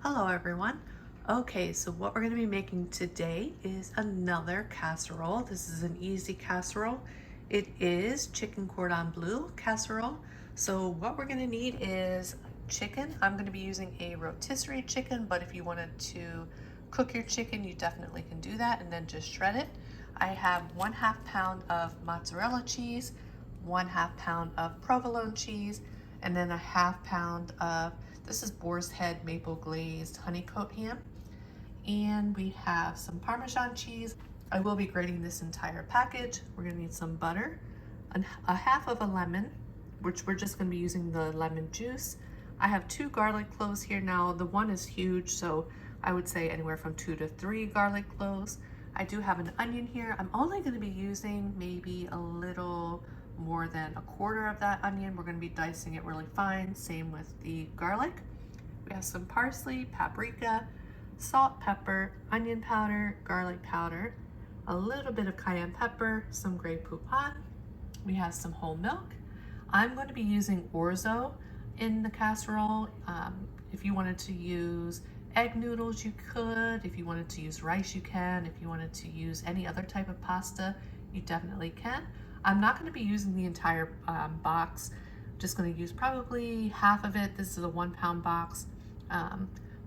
Hello everyone. Okay, so what we're going to be making today is another casserole. This is an easy casserole. It is chicken cordon bleu casserole. So what we're going to need is chicken. I'm going to be using a rotisserie chicken, but if you wanted to cook your chicken, you definitely can do that and then just shred it. I have 1/2 pound of mozzarella cheese, 1/2 pound of provolone cheese, and then 1/2 pound of, this is boar's head maple glazed honeycoat ham. And we have some Parmesan cheese. I will be grating this entire package. We're gonna need some butter, a half of a lemon, which we're just gonna be using the lemon juice. I have 2 garlic cloves here now. The one is huge, so I would say anywhere from 2 to 3 garlic cloves. I do have an onion here. I'm only gonna be using maybe a little more than 1/4 of that onion. We're gonna be dicing it really fine. Same with the garlic. We have some parsley, paprika, salt, pepper, onion powder, garlic powder, a little bit of cayenne pepper, some Grey Poupon. We have some whole milk. I'm going to be using orzo in the casserole. If you wanted to use egg noodles, you could. If you wanted to use rice, you can. If you wanted to use any other type of pasta, you definitely can. I'm not going to be using the entire box. I'm just going to use probably half of it. This is a 1 pound box.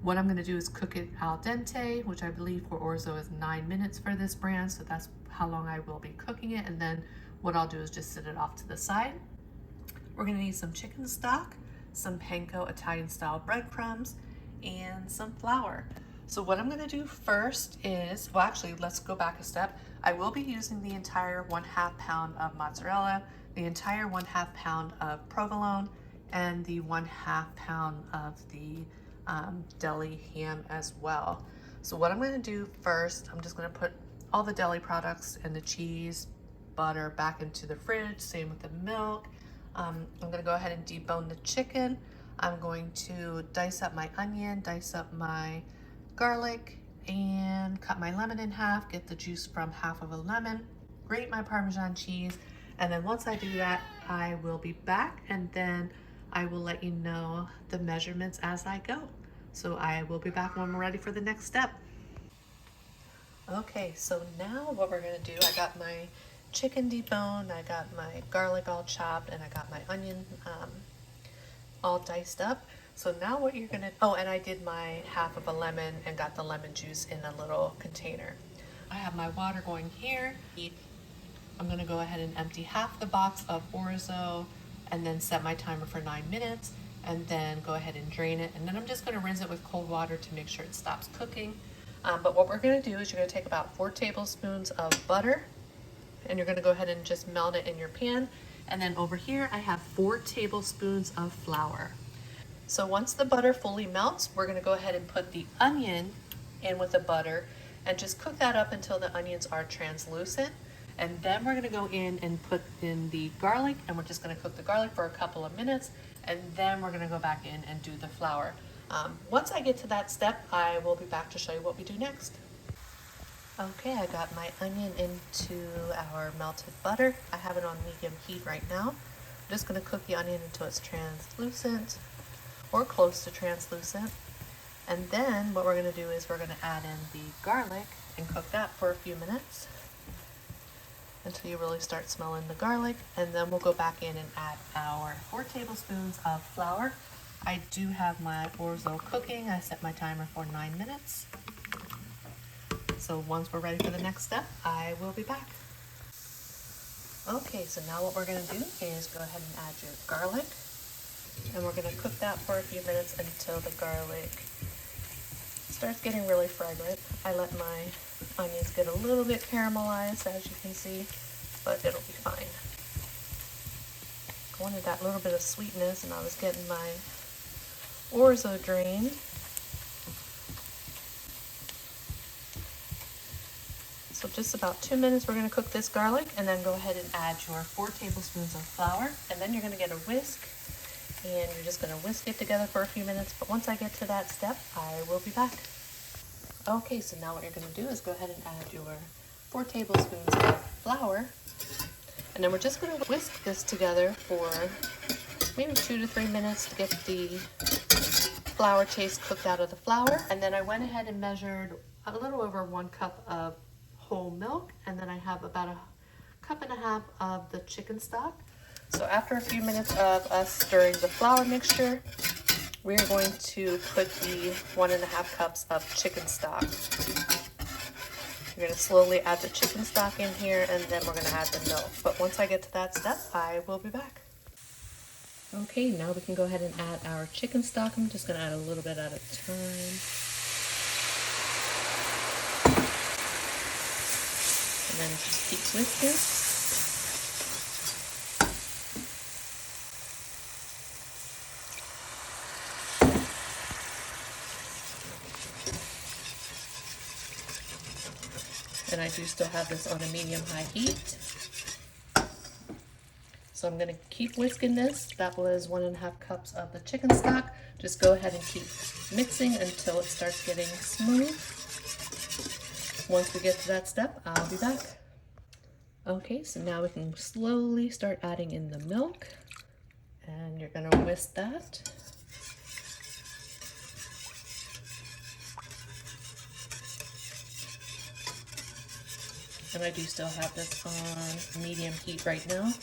What I'm going to do is cook it al dente, which I believe for orzo is 9 minutes for this brand, so that's how long I will be cooking it. And then what I'll do is just set it off to the side. We're going to need some chicken stock, some panko Italian style breadcrumbs, and some flour. So what I'm going to do first is, well, actually, let's go back a step. I will be using the entire 1/2 pound of mozzarella, the entire 1/2 pound of provolone, and the 1/2 pound of the deli ham as well. So what I'm going to do first, I'm just going to put all the deli products and the cheese, butter back into the fridge. Same with the milk. I'm going to go ahead and debone the chicken. I'm going to dice up my onion, dice up my garlic, and cut my lemon in half, get the juice from half of a lemon, grate my Parmesan cheese, and then once I do that, I will be back and then I will let you know the measurements as I go. So I will be back when we're ready for the next step. Okay, so now what we're gonna do, I got my chicken deboned, I got my garlic all chopped, and I got my onion all diced up. So now what you're gonna, oh, and I did my half of a lemon and got the lemon juice in a little container. I have my water going here. I'm gonna go ahead and empty half the box of orzo and then set my timer for 9 minutes and then go ahead and drain it. And then I'm just gonna rinse it with cold water to make sure it stops cooking. But what we're gonna do is you're gonna take about 4 tablespoons of butter and you're gonna go ahead and just melt it in your pan. And then over here, I have 4 tablespoons of flour. So once the butter fully melts, we're gonna go ahead and put the onion in with the butter and just cook that up until the onions are translucent. And then we're gonna go in and put in the garlic, and we're just gonna cook the garlic for a couple of minutes, and then we're gonna go back in and do the flour. Once I get to that step, I will be back to show you what we do next. Okay, I got my onion into our melted butter. I have it on medium heat right now. I'm just gonna cook the onion until it's translucent or close to translucent. And then what we're gonna do is we're gonna add in the garlic and cook that for a few minutes until you really start smelling the garlic. And then we'll go back in and add our 4 tablespoons of flour. I do have my orzo cooking. I set my timer for 9 minutes. So once we're ready for the next step, I will be back. Okay, so now what we're gonna do is go ahead and add your garlic. And we're gonna cook that for a few minutes until the garlic starts getting really fragrant. I let my onions get a little bit caramelized, as you can see, but it'll be fine. I wanted that little bit of sweetness, and I was getting my orzo drained. So just about 2 minutes, we're gonna cook this garlic, and then go ahead and add your 4 tablespoons of flour, and then you're gonna get a whisk, and you're just gonna whisk it together for a few minutes. But once I get to that step, I will be back. Okay, so now what you're gonna do is go ahead and add your 4 tablespoons of flour, and then we're just gonna whisk this together for maybe 2 to 3 minutes to get the flour taste cooked out of the flour. And then I went ahead and measured a little over 1 cup of whole milk, and then I have about a cup and a half of the chicken stock. So after a few minutes of us stirring the flour mixture, we're going to put the 1.5 cups of chicken stock. We're going to slowly add the chicken stock in here, and then we're going to add the milk. But once I get to that step, I will be back. Okay, now we can go ahead and add our chicken stock. I'm just going to add a little bit at a time. And then just keep whisking. And I do still have this on a medium-high heat. So I'm gonna keep whisking this. That was 1.5 cups of the chicken stock. Just go ahead and keep mixing until it starts getting smooth. Once we get to that step, I'll be back. Okay, so now we can slowly start adding in the milk. And you're gonna whisk that. And I do still have this on medium heat right now.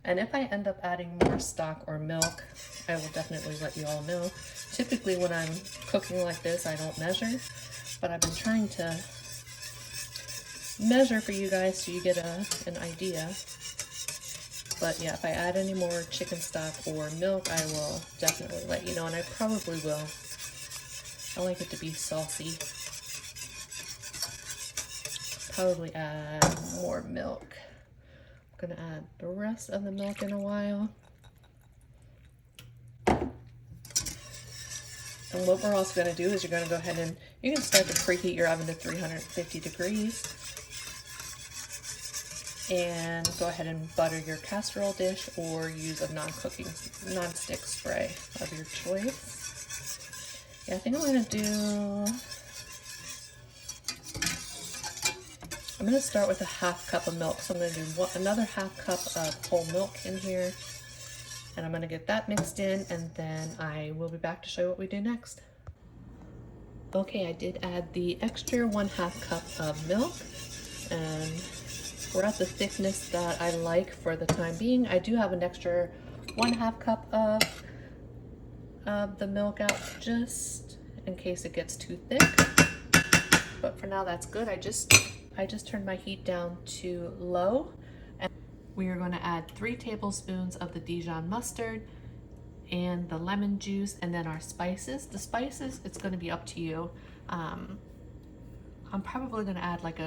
And if I end up adding more stock or milk, I will definitely let you all know. Typically when I'm cooking like this, I don't measure, but I've been trying to measure for you guys so you get an idea. But yeah, if I add any more chicken stock or milk, I will definitely let you know, and I probably will. I like it to be saucy. Probably add more milk. I'm gonna add the rest of the milk in a while. And what we're also gonna do is you're gonna go ahead and you can start to preheat your oven to 350 degrees. And go ahead and butter your casserole dish or use a non-stick spray of your choice. Yeah, I think I'm gonna start with a 1/2 cup of milk. So I'm gonna do another 1/2 cup of whole milk in here, and I'm gonna get that mixed in, and then I will be back to show you what we do next. Okay, I did add the extra 1/2 cup of milk, and we're at the thickness that I like for the time being. I do have an extra 1/2 cup of the milk out just in case it gets too thick. But for now, that's good. I just turned my heat down to low. And we are going to add 3 tablespoons of the Dijon mustard and the lemon juice, and then our spices. The spices, it's going to be up to you. I'm probably going to add like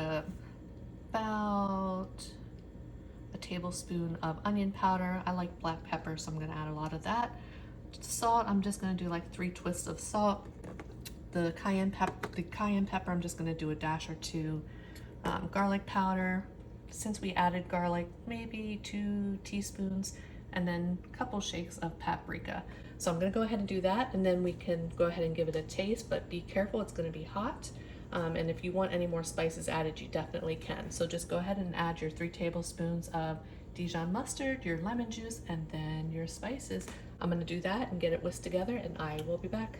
about a tablespoon of onion powder. I like black pepper, so I'm going to add a lot of that. Salt, I'm just going to do like 3 twists of salt. The cayenne pepper, I'm just going to do a dash or 2. Garlic powder, since we added garlic, maybe 2 teaspoons, and then a couple shakes of paprika. So I'm going to go ahead and do that, and then we can go ahead and give it a taste, but be careful, it's going to be hot. And if you want any more spices added, you definitely can. So just go ahead and add your 3 tablespoons of Dijon mustard, your lemon juice, and then your spices. I'm going to do that and get it whisked together, and I will be back.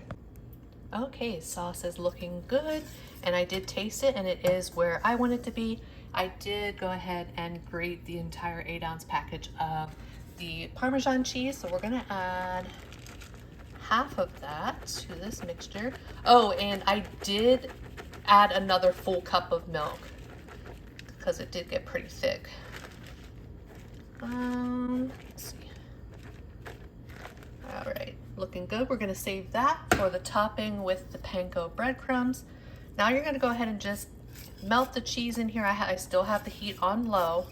Okay, sauce is looking good, and I did taste it, and it is where I want it to be. I did go ahead and grate the entire 8-ounce package of the Parmesan cheese, so we're going to add half of that to this mixture. Oh, and I did add another full cup of milk because it did get pretty thick. Let's see. All right, looking good. We're gonna save that for the topping with the panko breadcrumbs. Now you're gonna go ahead and just melt the cheese in here. I still have the heat on low,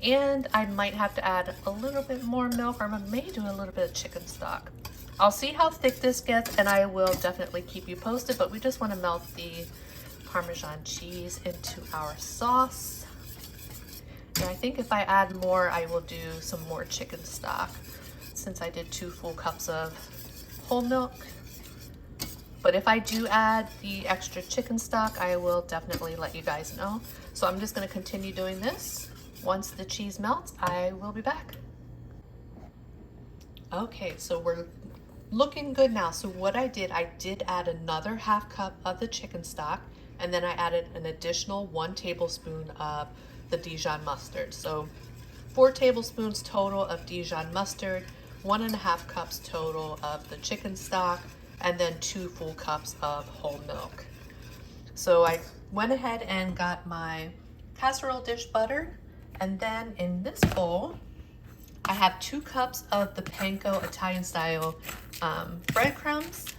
and I might have to add a little bit more milk, or I may do a little bit of chicken stock. I'll see how thick this gets, and I will definitely keep you posted, but we just want to melt the Parmesan cheese into our sauce. And I think if I add more, I will do some more chicken stock, since I did 2 full cups of whole milk. But if I do add the extra chicken stock, I will definitely let you guys know. So I'm just gonna continue doing this. Once the cheese melts, I will be back. Okay, so we're looking good now. So what I did add another half cup of the chicken stock, and then I added an additional 1 tablespoon of the Dijon mustard. So 4 tablespoons total of Dijon mustard, 1.5 cups total of the chicken stock, and then 2 full cups of whole milk. So I went ahead and got my casserole dish buttered, and then in this bowl, I have 2 cups of the panko Italian style breadcrumbs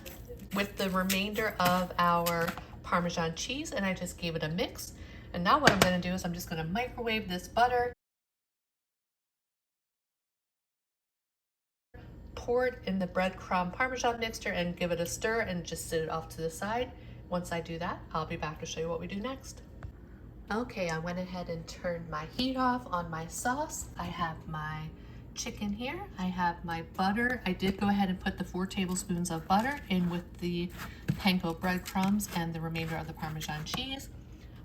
with the remainder of our Parmesan cheese, and I just gave it a mix. And now what I'm gonna do is I'm just gonna microwave this butter, pour it in the breadcrumb Parmesan mixture and give it a stir and just sit it off to the side. Once I do that, I'll be back to show you what we do next. Okay, I went ahead and turned my heat off on my sauce. I have my chicken here. I have my butter. I did go ahead and put the 4 tablespoons of butter in with the panko breadcrumbs and the remainder of the Parmesan cheese.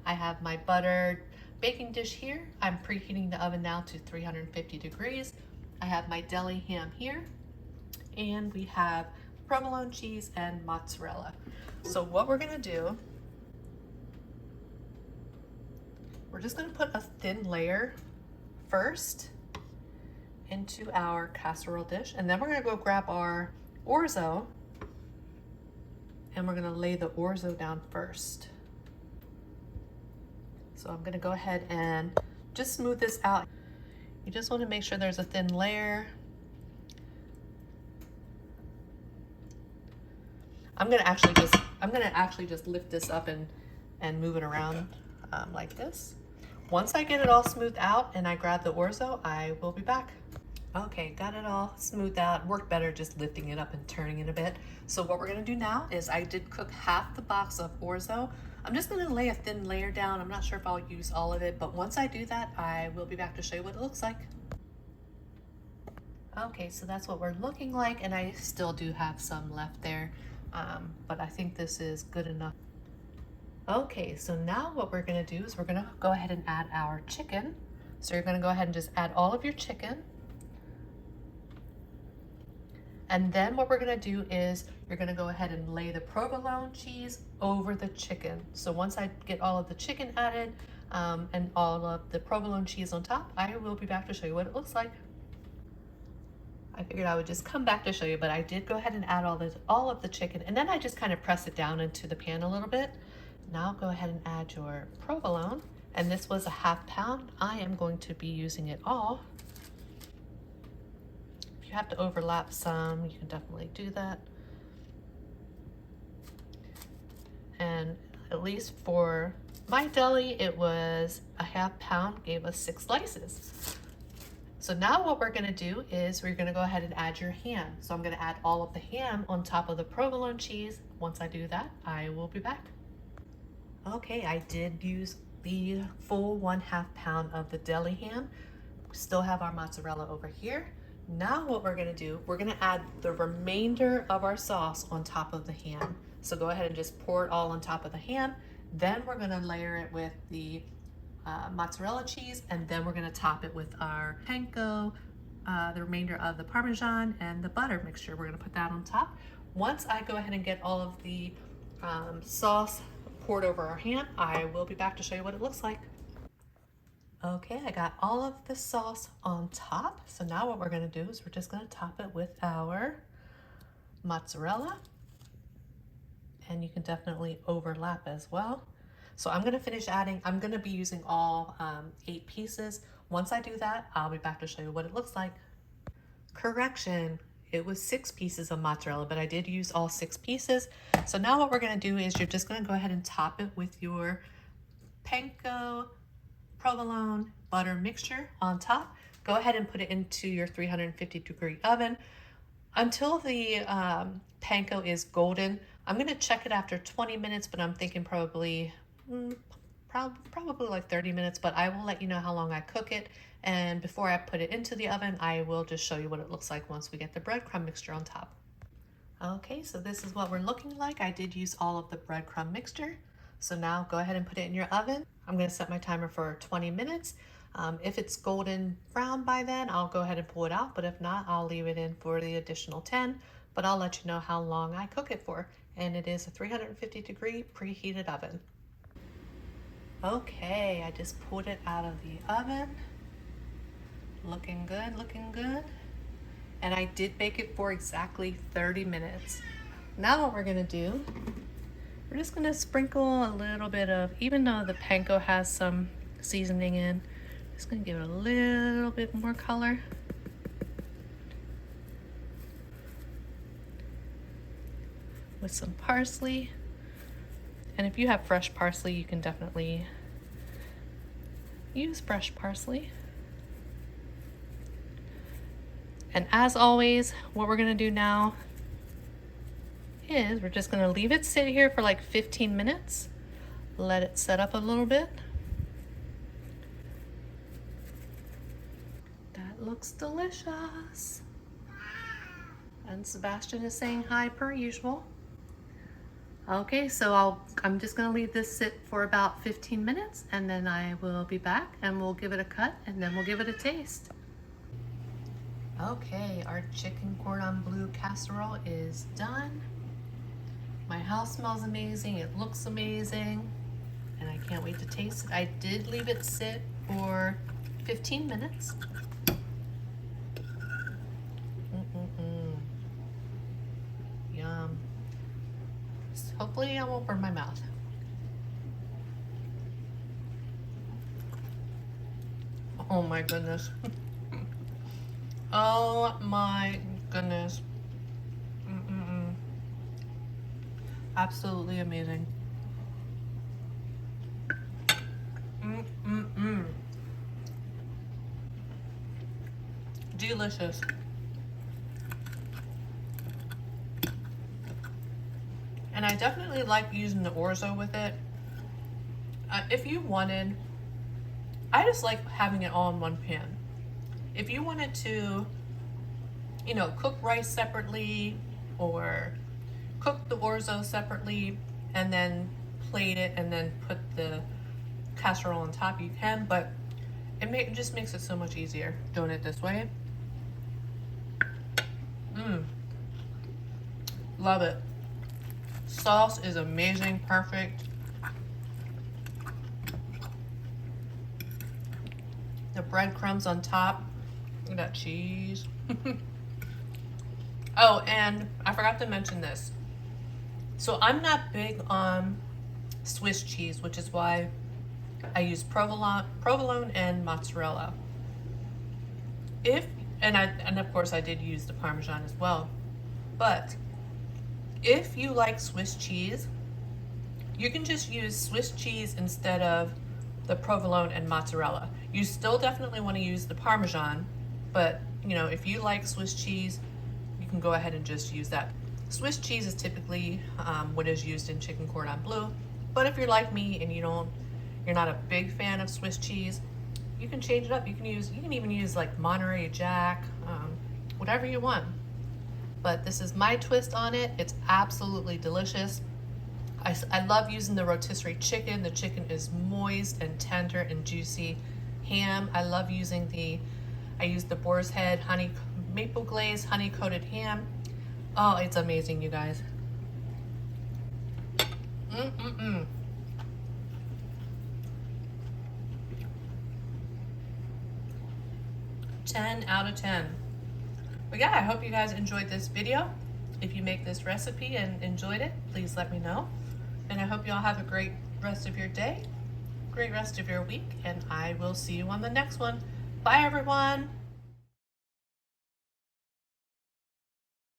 I have my buttered baking dish here. I'm preheating the oven now to 350 degrees. I have my deli ham here, and we have provolone cheese and mozzarella. So what we're gonna do, we're just gonna put a thin layer first into our casserole dish, and then we're gonna go grab our orzo, and we're gonna lay the orzo down first. So I'm gonna go ahead and just smooth this out. You just wanna make sure there's a thin layer. I'm gonna actually just lift this up and move it around like this. Once I get it all smoothed out and I grab the orzo, I will be back. Okay, got it all smoothed out. Worked better just lifting it up and turning it a bit. So what we're gonna do now is I did cook half the box of orzo. I'm just gonna lay a thin layer down. I'm not sure if I'll use all of it, but once I do that, I will be back to show you what it looks like. Okay, so that's what we're looking like, and I still do have some left there, but I think this is good enough. Okay, so now what we're gonna do is we're gonna go ahead and add our chicken. So you're gonna go ahead and just add all of your chicken. And then what we're gonna do is you're gonna go ahead and lay the provolone cheese over the chicken. So once I get all of the chicken added and all of the provolone cheese on top, I will be back to show you what it looks like. I figured I would just come back to show you, but I did go ahead and add all of the chicken, and then I just kind of press it down into the pan a little bit. Now go ahead and add your provolone, and this was a ½ pound. I am going to be using it all. If you have to overlap some, you can definitely do that. And at least for my deli, it was a ½ pound, gave us 6 slices. So now what we're gonna do is we're gonna go ahead and add your ham. So I'm gonna add all of the ham on top of the provolone cheese. Once I do that, I will be back. Okay, I did use the full 1/2 pound of the deli ham. We still have our mozzarella over here. Now what we're gonna do, we're gonna add the remainder of our sauce on top of the ham. So go ahead and just pour it all on top of the ham. Then we're gonna layer it with the mozzarella cheese, and then we're gonna top it with our panko, the remainder of the Parmesan, and the butter mixture. We're gonna put that on top. Once I go ahead and get all of the sauce poured over our ham, I will be back to show you what it looks like. Okay, I got all of the sauce on top. So now what we're gonna do is we're just gonna top it with our mozzarella, and you can definitely overlap as well. So I'm gonna finish adding, I'm gonna be using all 8 pieces. Once I do that, I'll be back to show you what it looks like. Correction, it was 6 pieces of mozzarella, but I did use all 6 pieces. So now what we're gonna do is you're just gonna go ahead and top it with your panko, provolone, butter mixture on top. Go ahead and put it into your 350-degree oven until the panko is golden. I'm gonna check it after 20 minutes, but I'm thinking probably like 30 minutes, but I will let you know how long I cook it. And before I put it into the oven, I will just show you what it looks like once we get the breadcrumb mixture on top. Okay, so this is what we're looking like. I did use all of the breadcrumb mixture. So now go ahead and put it in your oven. I'm gonna set my timer for 20 minutes. If it's golden brown by then, I'll go ahead and pull it out, but if not, I'll leave it in for the additional 10, but I'll let you know how long I cook it for. And it is a 350-degree preheated oven. Okay, I just pulled it out of the oven. Looking good, looking good. And I did bake it for exactly 30 minutes. Now what we're gonna do, we're just gonna sprinkle a little bit of, even though the panko has some seasoning in, just gonna give it a little bit more color. With some parsley. And if you have fresh parsley, you can definitely use fresh parsley. And as always, what we're gonna do now is we're just gonna leave it sit here for like 15 minutes. Let it set up a little bit. That looks delicious. And Sebastian is saying hi per usual. Okay, so I'm just gonna leave this sit for about 15 minutes and then I will be back and we'll give it a cut and then we'll give it a taste. Okay, our chicken cordon bleu casserole is done. My house smells amazing, it looks amazing, and I can't wait to taste it. I did leave it sit for 15 minutes. Yum. Hopefully I won't burn my mouth. Oh my goodness. Oh my goodness. Absolutely amazing. Delicious. And I definitely like using the orzo with it. If you wanted, I just like having it all in one pan. If you wanted to, you know, cook rice separately or cook the orzo separately and then plate it and then put the casserole on top, you can, but it just makes it so much easier doing it this way. Love it. Sauce is amazing, perfect. The breadcrumbs on top. Look at that cheese. Oh, and I forgot to mention this. So I'm not big on Swiss cheese, which is why I use provolone and mozzarella. And of course I did use the Parmesan as well. But if you like Swiss cheese, you can just use Swiss cheese instead of the provolone and mozzarella. You still definitely want to use the Parmesan, but you know, if you like Swiss cheese, you can go ahead and just use that. Swiss cheese is typically what is used in chicken cordon bleu, but if you're like me and you're not a big fan of Swiss cheese, you can change it up. You can even use like Monterey Jack, whatever you want. But this is my twist on it. It's absolutely delicious. I love using the rotisserie chicken. The chicken is moist and tender and juicy. Ham, I love using I use the boar's head maple glazed honey coated ham. Oh, it's amazing, you guys. 10 out of 10. But yeah, I hope you guys enjoyed this video. If you make this recipe and enjoyed it, please let me know. And I hope you all have a great rest of your day, great rest of your week, and I will see you on the next one. Bye, everyone.